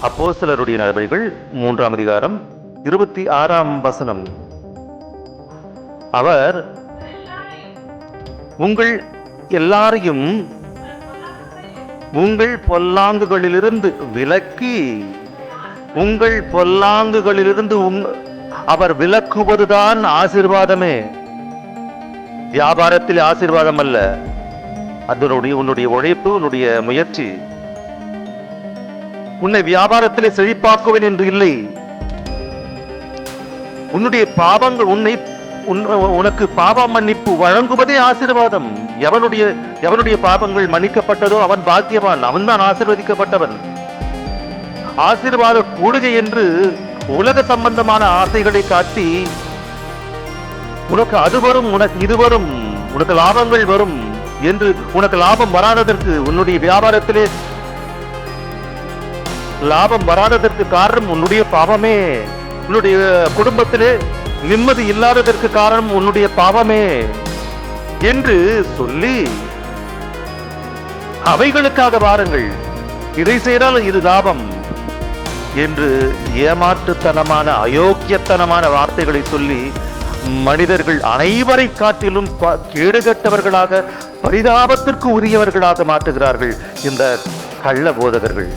அப்போஸ்தலருடைய நடவடிக்கைகள் 3ஆம் அதிகாரம் 26ஆம் வசனம். அவர் உங்கள் எல்லாரையும் உங்கள் பொல்லாங்குகளிலிருந்து விலக்கி, உங்கள் பொல்லாங்குகளிலிருந்து அவர் விலக்குவதுதான் ஆசீர்வாதமே. வியாபாரத்தில் ஆசீர்வாதம் அல்ல, அதனுடைய உன்னுடைய உழைப்பு, உன்னுடைய முயற்சி. உன்னை வியாபாரத்திலே செழிப்பாக்குவேன் என்று இல்லை. உன்னுடைய பாவங்கள் உனக்கு பாவ மன்னிப்பு வழங்குவதே ஆசீர்வாதம். எவனுடைய பாவங்கள் மன்னிக்கப்பட்டதோ அவன் பாக்கியவான், அவன் தான் ஆசீர்வதிக்கப்பட்டவன். ஆசீர்வாத கூடுகை என்று உலக சம்பந்தமான ஆசைகளை காட்டி, உனக்கு அது வரும், உனக்கு இது வரும், உனக்கு லாபங்கள் வரும் என்று உனக்கு லாபம் வராததற்கு, உன்னுடைய வியாபாரத்திலே லாபம் வராததற்கு காரணம் உன்னுடைய பாவமே. உன்னுடைய குடும்பத்திலே நிம்மதி இல்லாததற்கு காரணம் உன்னுடைய பாவமே என்று சொல்லி, அவைகளுக்காக வாருங்கள், இதை செய்தால் இது லாபம் என்று ஏமாற்றுத்தனமான அயோக்கியத்தனமான வார்த்தைகளை சொல்லி மனிதர்கள் அனைவரை காட்டிலும் கேடுகட்டவர்களாக, பரிதாபத்திற்கு உரியவர்களாக மாற்றுகிறார்கள் இந்த கள்ள போதகர்கள்.